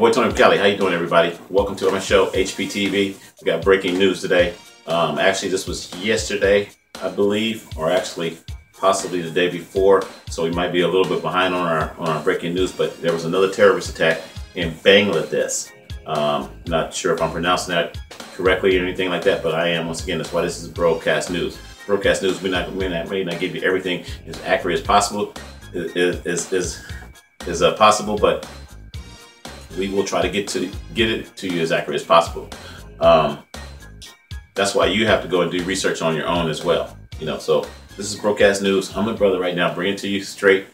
boy Tony from Cali. How you doing, everybody? Welcome to our show, Hptv. We got breaking news today. Actually, this was yesterday, I believe, or actually possibly the day before. So we might be a little bit behind on our breaking news. But there was another terrorist attack in Bangladesh. Not sure if I'm pronouncing that correctly or anything like that, but I am. Once again, that's why this is broadcast news. Broadcast news. We may not give you everything as accurate as possible. Is possible, but we will try to get it to you as accurate as possible. That's why you have to go and do research on your own as well. So this is broadcast news. I'm a brother right now, bringing it to you straight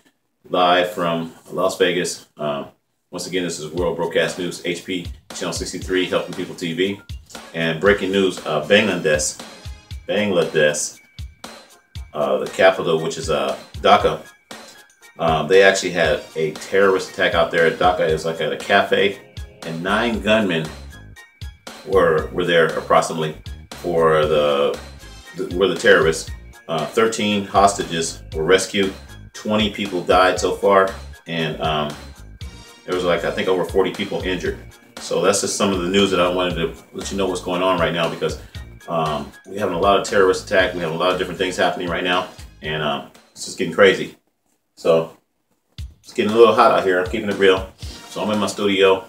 live from Las Vegas. Once again, this is World Broadcast News, Hptv Ch63, helping people TV, and breaking news: Bangladesh, the capital, which is Dhaka. They actually had a terrorist attack out there at Dhaka. It was like at a cafe, and 9 gunmen were there approximately for the terrorists. 13 hostages were rescued. 20 people died so far, and there was like I think over 40 people injured. So that's just some of the news that I wanted to let you know what's going on right now, because we're having a lot of terrorist attack. We have a lot of different things happening right now, and it's just getting crazy. So it's getting a little hot out here. I'm keeping it real. So I'm in my studio,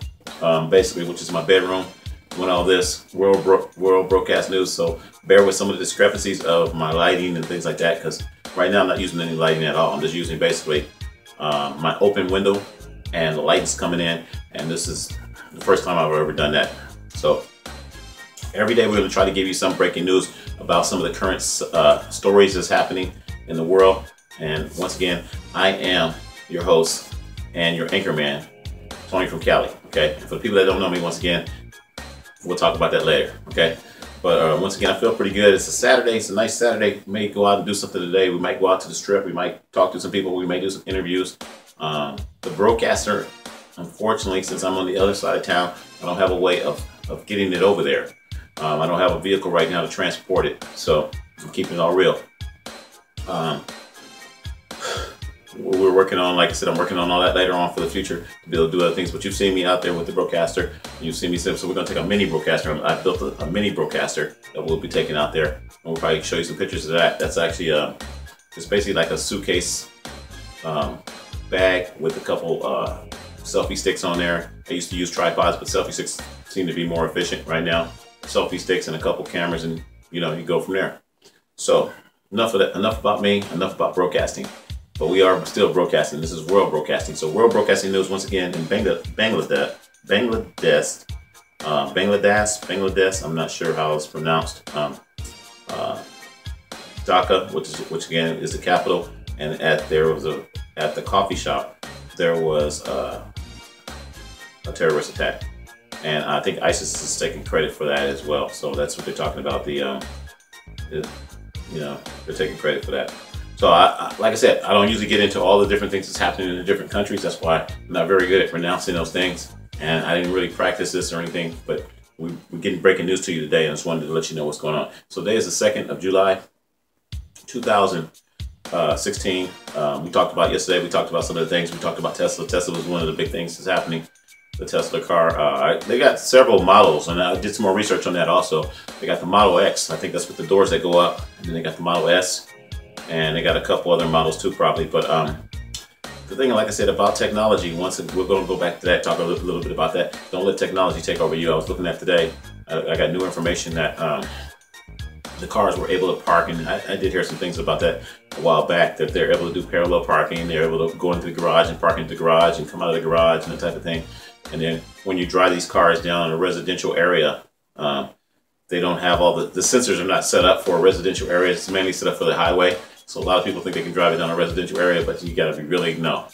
basically, which is my bedroom, doing all this world broadcast news. So bear with some of the discrepancies of my lighting and things like that, because right now I'm not using any lighting at all. I'm just using basically my open window and the lights coming in. And this is the first time I've ever done that. So every day we're going to try to give you some breaking news about some of the current stories that's happening in the world. And once again, I am your host and your anchor man, Tony from Cali. Okay, and for the people that don't know me, once again, we'll talk about that later. Okay, but once again, I feel pretty good. It's a Saturday. It's a nice Saturday. We may go out and do something today. We might go out to the strip. We might talk to some people. We may do some interviews. The broadcaster, unfortunately, since I'm on the other side of town, I don't have a way of getting it over there. I don't have a vehicle right now to transport it, so I'm keeping it all real. We're working on, like I said, I'm working on all that later on for the future to be able to do other things. But you've seen me out there with the broadcaster. You've seen me, so we're going to take a mini broadcaster. I built a mini broadcaster that we'll be taking out there, and we'll probably show you some pictures of that. That's actually it's basically like a suitcase bag with a couple selfie sticks on there. I used to use tripods, but selfie sticks seem to be more efficient right now. Selfie sticks and a couple cameras, and you go from there. So enough of that. Enough about me. Enough about broadcasting. But we are still broadcasting. This is World Broadcasting. So World Broadcasting News once again in Bangladesh. I'm not sure how it's pronounced. Dhaka, which again is the capital, and at the coffee shop there was a terrorist attack, and I think ISIS is taking credit for that as well. So that's what they're talking about. They're taking credit for that. So like I said, I don't usually get into all the different things that's happening in the different countries. That's why I'm not very good at pronouncing those things. And I didn't really practice this or anything, but we're getting breaking news to you today, and I just wanted to let you know what's going on. So today is the 2nd of July, 2016. We talked about yesterday, we talked about some of the things. We talked about Tesla. Tesla was one of the big things that's happening. The Tesla car, they got several models, and I did some more research on that also. They got the Model X, I think that's with the doors that go up, and then they got the Model S. And they got a couple other models too, probably. But the thing, like I said, about technology, we're going to go back to that, talk a little bit about that. Don't let technology take over you. I was looking at today, I got new information that the cars were able to park, and I did hear some things about that a while back, that they're able to do parallel parking. They're able to go into the garage and park into the garage and come out of the garage and that type of thing. And then when you drive these cars down in a residential area, they don't have all the sensors are not set up for a residential area. It's mainly set up for the highway. So a lot of people think they can drive it down a residential area, but you gotta be no.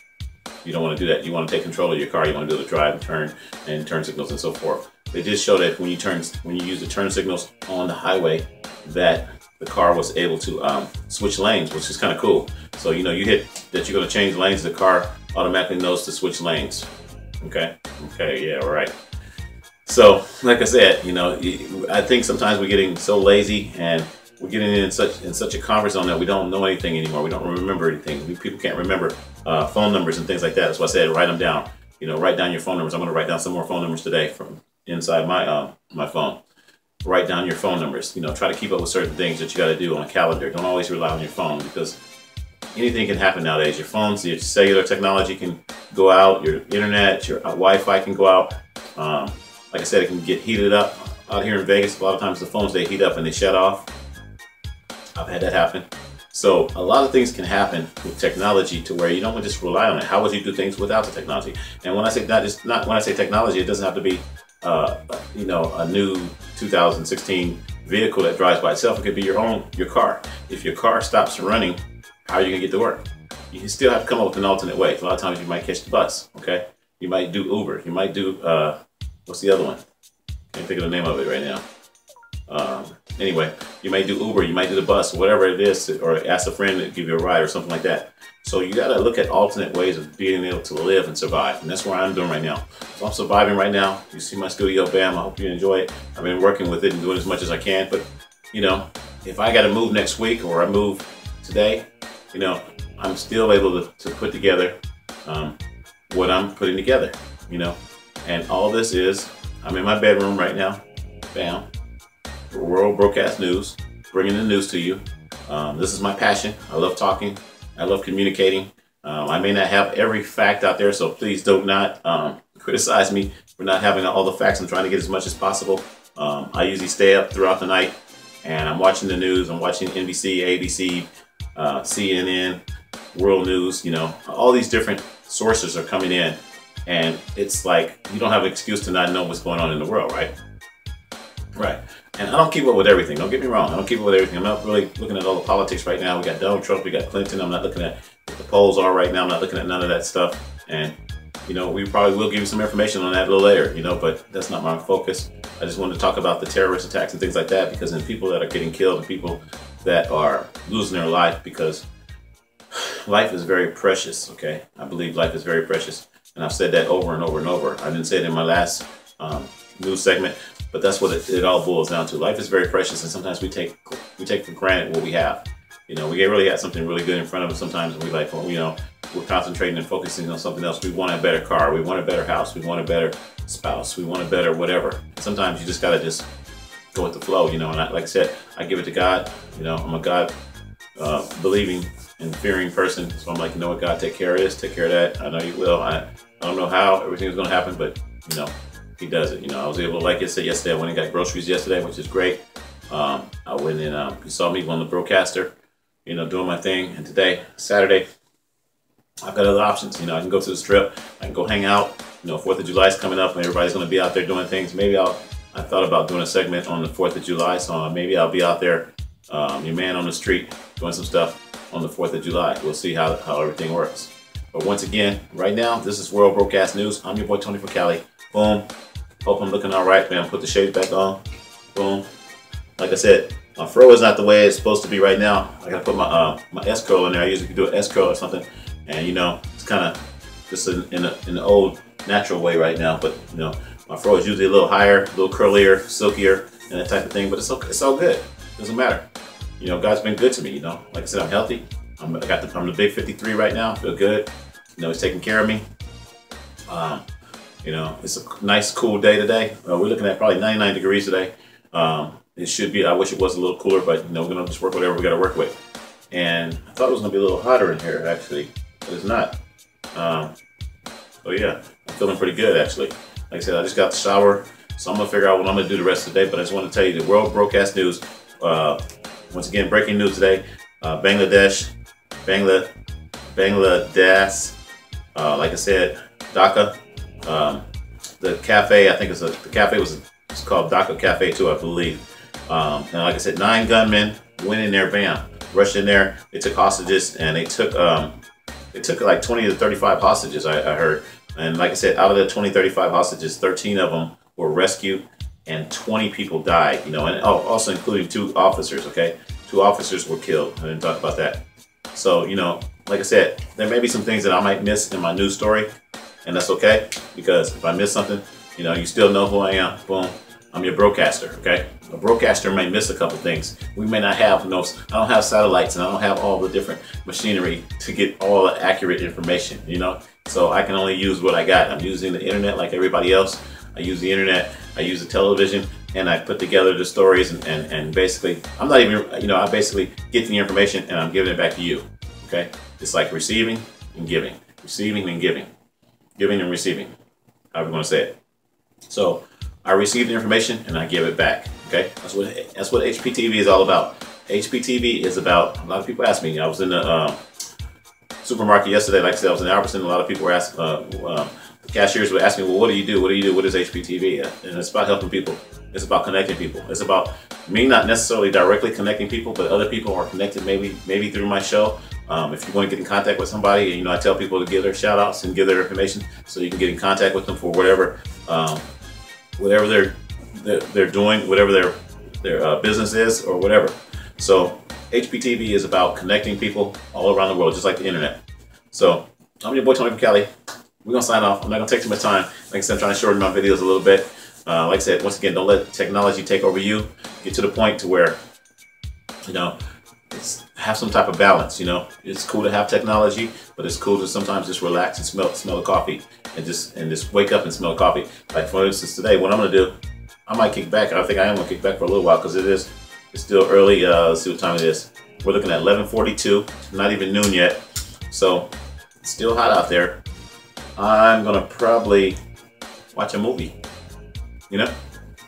You don't want to do that. You want to take control of your car. You want to be able to drive and turn signals and so forth. They just show that when you use the turn signals on the highway, that the car was able to switch lanes, which is kind of cool. So you hit that you're going to change lanes, the car automatically knows to switch lanes. Okay, yeah, all right. So like I said, I think sometimes we're getting so lazy and we're getting in such a comfort zone that we don't know anything anymore. We don't remember anything. People can't remember phone numbers and things like that. That's why I said write them down. You know, write down your phone numbers. I'm going to write down some more phone numbers today from inside my phone. Write down your phone numbers. You know, try to keep up with certain things that you got to do on a calendar. Don't always rely on your phone, because anything can happen nowadays. Your phones, your cellular technology can go out. Your internet, your Wi-Fi can go out. Like I said, it can get heated up. Out here in Vegas, a lot of times the phones, they heat up and they shut off. I've had that happen. So a lot of things can happen with technology to where you don't just rely on it. How would you do things without the technology? And when I say not when I say technology, it doesn't have to be you know, a new 2016 vehicle that drives by itself. It could be your car. If your car stops running, how are you gonna get to work? You can still have to come up with an alternate way. A lot of times you might catch the bus. Okay, you might do Uber. You might do what's the other one? Can't think of the name of it right now. Anyway, you might do Uber, you might do the bus, whatever it is, or ask a friend to give you a ride or something like that. So you gotta look at alternate ways of being able to live and survive. And that's what I'm doing right now. So I'm surviving right now. You see my studio, bam, I hope you enjoy it. I've been working with it and doing as much as I can, but you know, if I gotta move next week or I move today, you know, I'm still able to put together what I'm putting together, you know. And all this is, I'm in my bedroom right now, bam. World Broadcast News, bringing the news to you. This is my passion. I love talking. I love communicating. I may not have every fact out there, so please do not criticize me for not having all the facts. I'm trying to get as much as possible. I usually stay up throughout the night and I'm watching the news. I'm watching NBC, ABC, CNN, World News. You know, all these different sources are coming in, and it's like you don't have an excuse to not know what's going on in the world, right? Right. And I don't keep up with everything. Don't get me wrong. I don't keep up with everything. I'm not really looking at all the politics right now. We got Donald Trump. We got Clinton. I'm not looking at what the polls are right now. I'm not looking at none of that stuff. And, you know, we probably will give you some information on that a little later, you know, but that's not my focus. I just wanted to talk about the terrorist attacks and things like that, because then people that are getting killed and people that are losing their life, because life is very precious, okay? I believe life is very precious. And I've said that over and over and over. I didn't say it in my last news segment, but that's what it all boils down to. Life is very precious, and sometimes we take for granted what we have. You know, we really have something really good in front of us sometimes, and we like, well, you know, we're concentrating and focusing on something else. We want a better car, we want a better house, we want a better spouse, we want a better whatever. Sometimes you just gotta just go with the flow, you know. And like I said, I give it to God. You know, I'm a God believing and fearing person, so I'm like, you know what, God, take care of this, take care of that. I know you will. I don't know how everything is gonna happen, but you know, He does it. You know, I was able to, like I said yesterday, I went and got groceries yesterday, which is great. I went and you saw me on the broadcaster, you know, doing my thing. And today, Saturday, I've got other options. You know, I can go to the Strip, I can go hang out. You know, 4th of July is coming up and everybody's going to be out there doing things. Maybe I thought about doing a segment on the 4th of July, so maybe I'll be out there, your man on the street, doing some stuff on the 4th of July. We'll see how everything works. But once again, right now, this is World Broadcast News. I'm your boy Tony from Cali. Boom. Hope I'm looking all right, man. Put the shades back on. Boom. Like I said, my fro is not the way it's supposed to be right now. I gotta put my S curl in there. I usually do an S curl or something, and you know, it's kind of just in the old natural way right now. But you know, my fro is usually a little higher, a little curlier, silkier, and that type of thing. But it's okay. It's all good. Doesn't matter. You know, God's been good to me. You know, like I said, I'm healthy. I'm the big 53 right now. I feel good. You know, He's taking care of me. You know, it's a nice, cool day today. We're looking at probably 99 degrees today. It should be. I wish it was a little cooler, but you know, we're gonna just work whatever we got to work with. And I thought it was gonna be a little hotter in here actually, but it's not. So yeah, I'm feeling pretty good actually. Like I said, I just got the shower, so I'm gonna figure out what I'm gonna do the rest of the day. But I just want to tell you the World Broadcast News. Once again, breaking news today: Bangladesh. Like I said, Dhaka. The cafe, I think the cafe it's called Dhaka Cafe too, I believe. And like I said, 9 gunmen went in there, bam, rushed in there. They took hostages, and they took like 20 to 35 hostages, I heard. And like I said, out of the 20, 35 hostages, 13 of them were rescued, and 20 people died. You know, and also including 2 officers. Okay, 2 officers were killed. I didn't talk about that. So you know, like I said, there may be some things that I might miss in my news story. And that's okay, because if I miss something, you know, you still know who I am. Boom. I'm your broadcaster, okay? A broadcaster may miss a couple things. We may not have, I don't have satellites and I don't have all the different machinery to get all the accurate information, you know? So I can only use what I got. I'm using the internet like everybody else. I use the internet, I use the television, and I put together the stories and basically, I'm not even, I basically get the information and I'm giving it back to you, okay? It's like receiving and giving, receiving and giving, giving and receiving, however you want to say it. So I receive the information and I give it back, okay? That's what Hptv is all about. Hptv is about, a lot of people ask me, I was in the supermarket yesterday, like I said, I was in Albertson, a lot of people were asking, the cashiers were asking me, well, what do you do? What do you do? What is Hptv? And it's about helping people. It's about connecting people. It's about me not necessarily directly connecting people, but other people are connected maybe through my show. If you want to get in contact with somebody, I tell people to give their shout outs and give their information so you can get in contact with them for whatever they're doing, whatever their business is or whatever. So Hptv is about connecting people all around the world, just like the internet. So I'm your boy Tony from Cali. We're going to sign off. I'm not going to take too much time. Like I said, I'm trying to shorten my videos a little bit. Like I said, once again, don't let technology take over you. Get to the point to where, have some type of balance, It's cool to have technology, but it's cool to sometimes just relax and smell the coffee and just wake up and smell coffee. Like for instance, today, what I'm going to do, I might kick back. I think I am going to kick back for a little while because it's still early. Let's see what time it is. We're looking at 11:42, not even noon yet. So it's still hot out there. I'm going to probably watch a movie.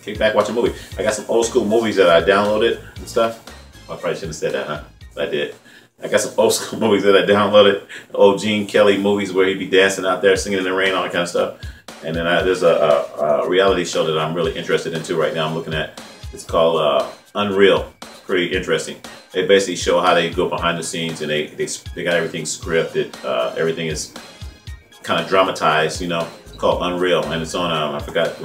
Kick back, watch a movie. I got some old school movies that I downloaded and stuff. I probably shouldn't have said that, huh? But I did. I got some old school movies that I downloaded. Old Gene Kelly movies where he'd be dancing out there, singing in the rain, all that kind of stuff. And then there's a reality show that I'm really interested in too right now. I'm looking at. It's called Unreal. It's pretty interesting. They basically show how they go behind the scenes and they got everything scripted. Everything is kind of dramatized, It's called Unreal, and it's on I forgot.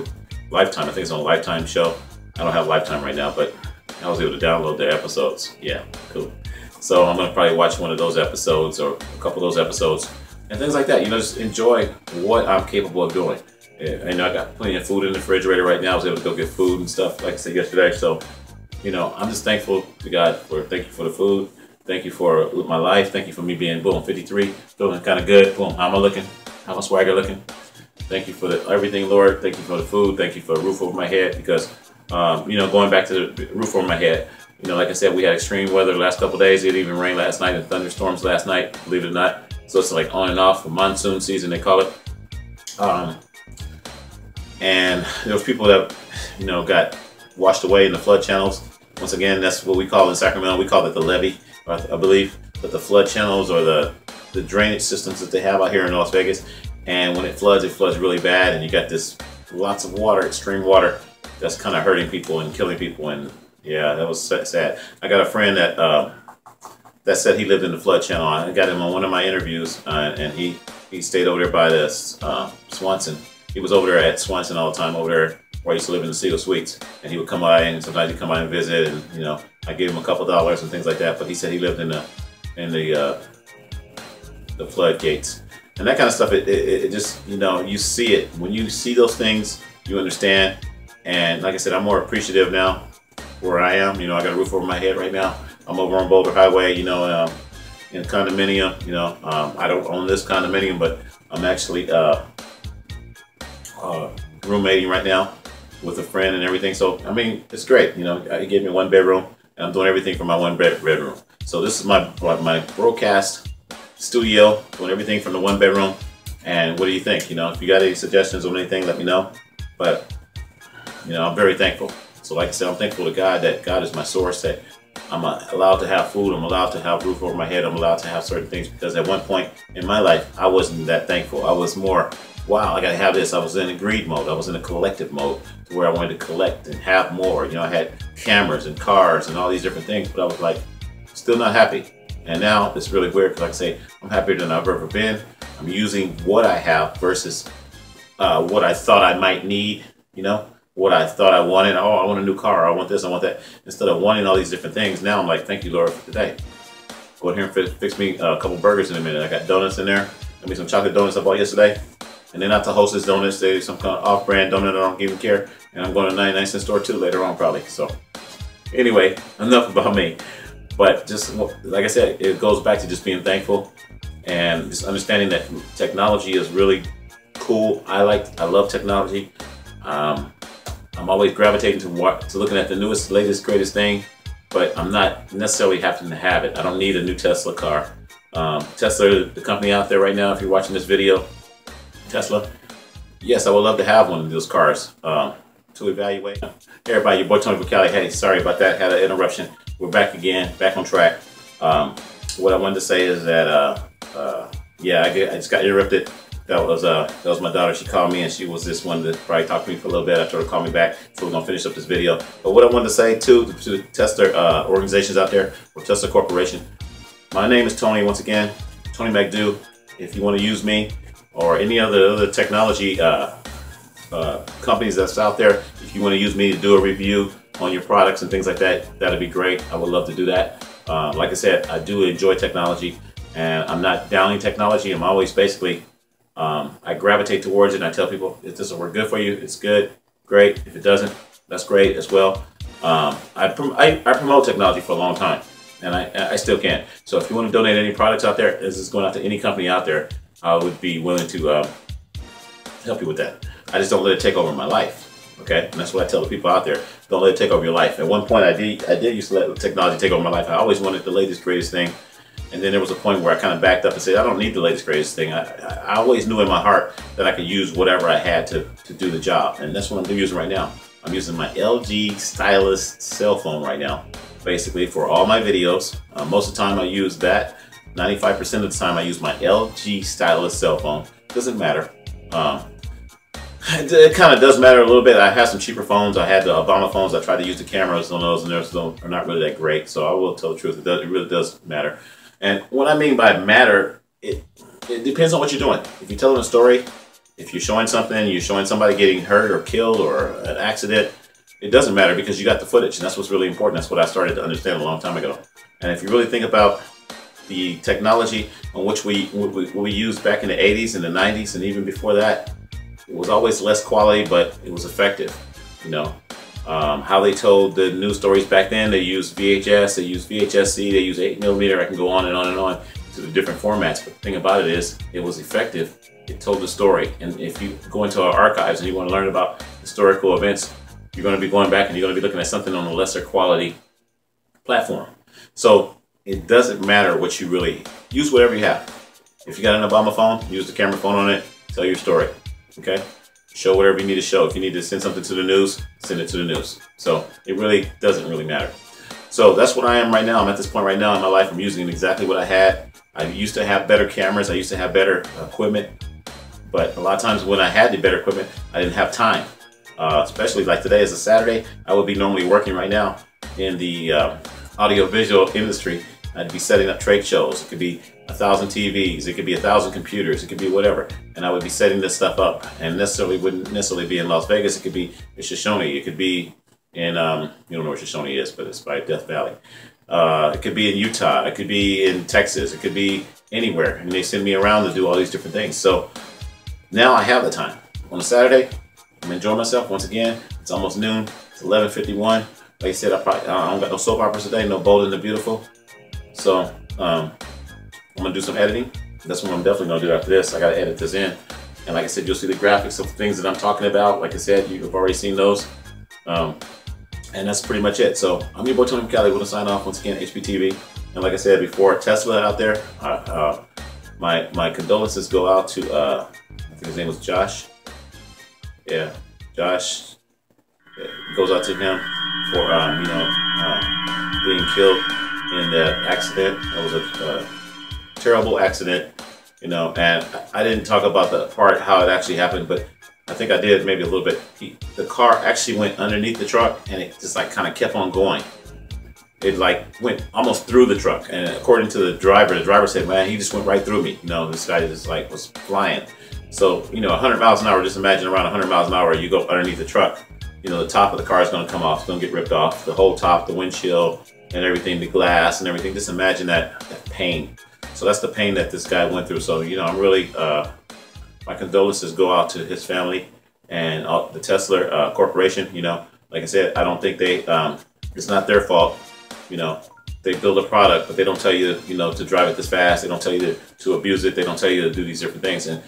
Lifetime. I think it's on a Lifetime show. I don't have Lifetime right now, but I was able to download their episodes. Yeah, cool. So I'm gonna probably watch one of those episodes or a couple of those episodes and things like that. Just enjoy what I'm capable of doing. And I got plenty of food in the refrigerator right now. I was able to go get food and stuff, like I said yesterday. So, I'm just thankful to God thank you for the food. Thank you for my life. Thank you for me being, boom, 53, feeling kind of good. Boom, how am I looking? How my swagger looking? Thank you for everything, Lord. Thank you for the food. Thank you for a roof over my head because, going back to the roof over my head, like I said, we had extreme weather the last couple of days. It even rained last night and thunderstorms last night, believe it or not. So it's like on and off, monsoon season, they call it. And there was people that, got washed away in the flood channels. Once again, that's what we call in Sacramento. We call it the levee, I believe. But the flood channels or the drainage systems that they have out here in Las Vegas. And when it floods really bad, and you got this lots of water, extreme water, that's kind of hurting people and killing people. And yeah, that was sad. I got a friend that said he lived in the flood channel. I got him on one of my interviews, and he stayed over there by the Swanson. He was over there at Swanson all the time, over there where I used to live in the Seagull Suites. And he would come by, and sometimes he'd come by and visit, and I gave him a couple $2 and things like that. But he said he lived in the floodgates. And that kind of stuff, it just, you see it. When you see those things, you understand. And like I said, I'm more appreciative now where I am. I got a roof over my head right now. I'm over on Boulder Highway, in a condominium. I don't own this condominium, but I'm actually roommating right now with a friend and everything. So, it's great. He gave me a 1-bedroom, and I'm doing everything from my 1-bedroom. So this is my broadcast studio, doing everything from the 1-bedroom. And what do you think? If you got any suggestions or anything, let me know. But I'm very thankful. So like I said, I'm thankful to God that God is my source, that I'm allowed to have food, I'm allowed to have a roof over my head, I'm allowed to have certain things, because at one point in my life, I wasn't that thankful. I was more, wow, I gotta have this. I was in a greed mode. I was in a collective mode to where I wanted to collect and have more. I had cameras and cars and all these different things, but I was like, still not happy. And now it's really weird because, like I say, I'm happier than I've ever been. I'm using what I have versus what I thought I might need, what I thought I wanted. Oh, I want a new car. I want this, I want that. Instead of wanting all these different things, now I'm like, thank you, Lord, for today. Go in here and fix me a couple burgers in a minute. I got donuts in there. Got me some chocolate donuts I bought yesterday. And then not the Hostess Donuts, they some kind of off-brand donut I don't even care. And I'm going to 99-cent store too later on probably. So anyway, enough about me. But just like I said, it goes back to just being thankful and just understanding that technology is really cool. I love technology. I'm always gravitating to looking at the newest, latest, greatest thing, but I'm not necessarily having to have it. I don't need a new Tesla car. Tesla, the company out there right now, if you're watching this video, Tesla, yes, I would love to have one of those cars to evaluate. Hey everybody, your boy Tony from Cali. Hey, sorry about that, had an interruption. We're back again, back on track. What I wanted to say is that, yeah, I just got interrupted. That was my daughter. She called me and she was just wanted to probably talk to me for a little bit. I told her to call me back, so we're gonna finish up this video. But what I wanted to say to Tesla organizations out there, or Tesla Corporation, my name is Tony, once again, Tony McDo. If you want to use me or any other technology companies that's out there, if you want to use me to do a review on your products and things like that, that'd be great. I would love to do that. Like I said, I do enjoy technology, and I'm not downing technology. I'm always basically, I gravitate towards it, and I tell people, if this will work good for you, it's good, great. If it doesn't, that's great as well. I promote technology for a long time, and I still can. So if you want to donate any products out there, this is going out to any company out there, I would be willing to help you with that. I just don't let it take over my life. Okay, and that's what I tell the people out there. Don't let it take over your life. At one point, I did used to let technology take over my life. I always wanted the latest, greatest thing. And then there was a point where I kind of backed up and said, I don't need the latest, greatest thing. I always knew in my heart that I could use whatever I had to do the job. And that's what I'm using right now. I'm using my LG Stylus cell phone right now, basically for all my videos. Most of the time I use that. 95% of the time I use my LG Stylus cell phone. Doesn't matter. It kind of does matter a little bit. I have some cheaper phones. I had the Obama phones. I tried to use the cameras on those, and those are not really that great. So I will tell the truth. It really does matter. And what I mean by matter, it depends on what you're doing. If you're telling a story, if you're showing something, you're showing somebody getting hurt or killed or an accident, it doesn't matter because you got the footage, and that's what's really important. That's what I started to understand a long time ago. And if you really think about the technology on which we used back in the 80s and the 90s and even before that, it was always less quality, but it was effective. You know, how they told the news stories back then, they used VHS, they used VHS-C, they used 8mm, I can go on and on to the different formats. But the thing about it is, it was effective. It told the story. And if you go into our archives and you want to learn about historical events, you're going to be going back and you're going to be looking at something on a lesser quality platform. So it doesn't matter what you really use, whatever you have. If you got an Obama phone, use the camera phone on it, tell your story. Okay? Show whatever you need to show. If you need to send something to the news, send it to the news. So it really doesn't really matter. So that's what I am right now. I'm at this point right now in my life. I'm using exactly what I had. I used to have better cameras. I used to have better equipment. But a lot of times when I had the better equipment, I didn't have time. Especially like today is a Saturday. I would be normally working right now in the audiovisual industry. I'd be setting up trade shows. It could be 1,000 TVs, it could be 1,000 computers, it could be whatever. And I would be setting this stuff up, and wouldn't necessarily be in Las Vegas. It could be in Shoshone. It could be in, you don't know where Shoshone is, but it's by Death Valley. It could be in Utah. It could be in Texas. It could be anywhere. And they send me around to do all these different things. So now I have the time. On a Saturday, I'm enjoying myself once again. It's almost noon. It's 11:51. Like I said, I don't got no soap operas today, no Bold and the Beautiful. So I'm gonna do some editing. That's what I'm definitely gonna do after this. I gotta edit this in. And like I said, you'll see the graphics of things that I'm talking about. Like I said, you've already seen those. And that's pretty much it. So I'm your boy Tony from Cali. We're gonna sign off once again, HPTV. And like I said before, Tesla out there, my condolences go out to, I think his name was Josh. Yeah, Josh. It goes out to him for, being killed in that accident. It was a terrible accident, you know, and I didn't talk about the part how it actually happened, but I think I did maybe a little bit. The car actually went underneath the truck, and it just like kind of kept on going. It like went almost through the truck, and according to the driver said, man, he just went right through me. You know, this guy just like was flying. So, you know, 100 miles an hour, just imagine around 100 miles an hour, you go underneath the truck. You know, the top of the car is going to come off. It's going to get ripped off. The whole top, the windshield, and everything, the glass and everything. Just imagine that pain. So that's the pain that this guy went through. So, you know, I'm really, my my condolences go out to his family and the Tesla corporation. You know, like I said, I don't think they, it's not their fault. You know, they build a product, but they don't tell you, you know, to drive it this fast. They don't tell you to abuse it. They don't tell you to do these different things. And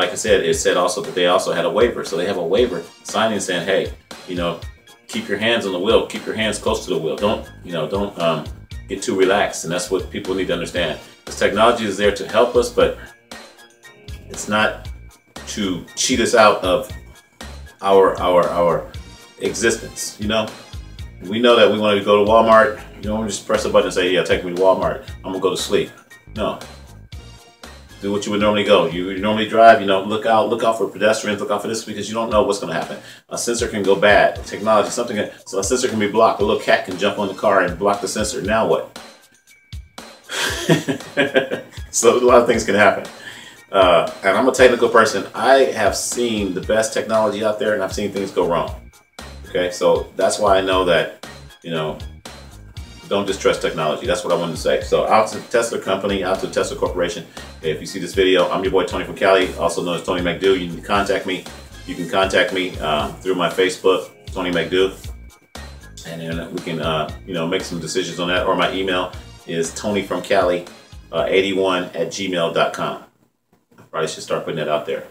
like I said, it said also that they also had a waiver. So they have a waiver signing saying, hey, you know, keep your hands on the wheel, keep your hands close to the wheel. Don't, you know, don't get too relaxed. And that's what people need to understand. This technology is there to help us, but it's not to cheat us out of our existence. You know, we know that we want to go to Walmart. You don't just press a button and say, yeah, take me to Walmart. I'm gonna go to sleep. No. Do what you would normally go. You normally drive, you know, look out for pedestrians, look out for this, because you don't know what's going to happen. A sensor can go bad. Technology, so a sensor can be blocked. A little cat can jump on the car and block the sensor. Now what? So a lot of things can happen. And I'm a technical person. I have seen the best technology out there, and I've seen things go wrong. Okay, so that's why I know that, you know, don't just trust technology. That's what I wanted to say. So out to the Tesla company, out to the Tesla Corporation. If you see this video, I'm your boy Tony from Cali, also known as Tony McDo. You can contact me. You can contact me through my Facebook, Tony McDo, and then we can you know, make some decisions on that. Or my email is tonyfromcali81@gmail.com. I probably should start putting that out there.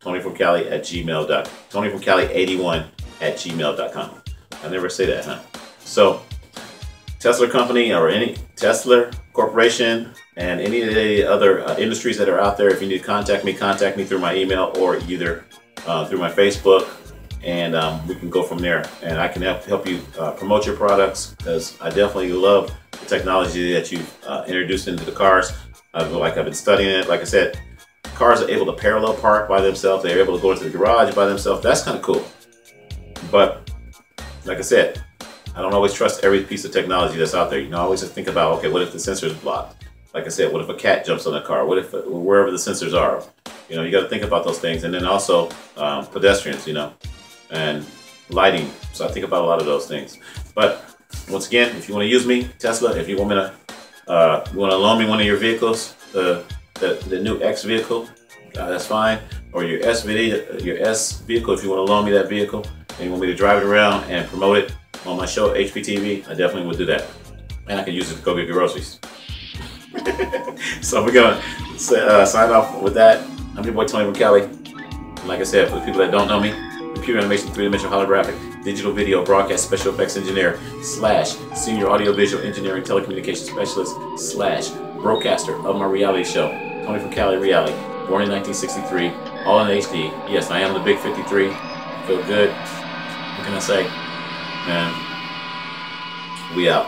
tonyfromcali81@gmail.com. I never say that, huh? So Tesla company or any Tesla corporation and any of the other industries that are out there, if you need to contact me through my email or either through my Facebook, and we can go from there. And I can help you promote your products, because I definitely love the technology that you've introduced into the cars. Like I've been studying it. Like I said, cars are able to parallel park by themselves. They're able to go into the garage by themselves. That's kind of cool. But like I said, I don't always trust every piece of technology that's out there. You know, I always just think about, okay, what if the sensor is blocked? Like I said, what if a cat jumps on the car? What if wherever the sensors are? You know, you got to think about those things. And then also pedestrians, you know, and lighting. So I think about a lot of those things. But once again, if you want to use me, Tesla, if you want me to, you want to loan me one of your vehicles, the new X vehicle, that's fine. Or your S vehicle, if you want to loan me that vehicle and you want me to drive it around and promote it on my show, Hptv, I definitely would do that. And I can use it to go get groceries. So we're going to sign off with that. I'm your boy Tony from Cali. And like I said, for the people that don't know me, computer animation, 3-dimensional holographic, digital video, broadcast, special effects engineer, / senior audiovisual engineering telecommunications specialist / broadcaster of my reality show, Tony from Cali Reality, born in 1963, all in HD. Yes, I am the big 53. Feel good. What can I say? Man, we out.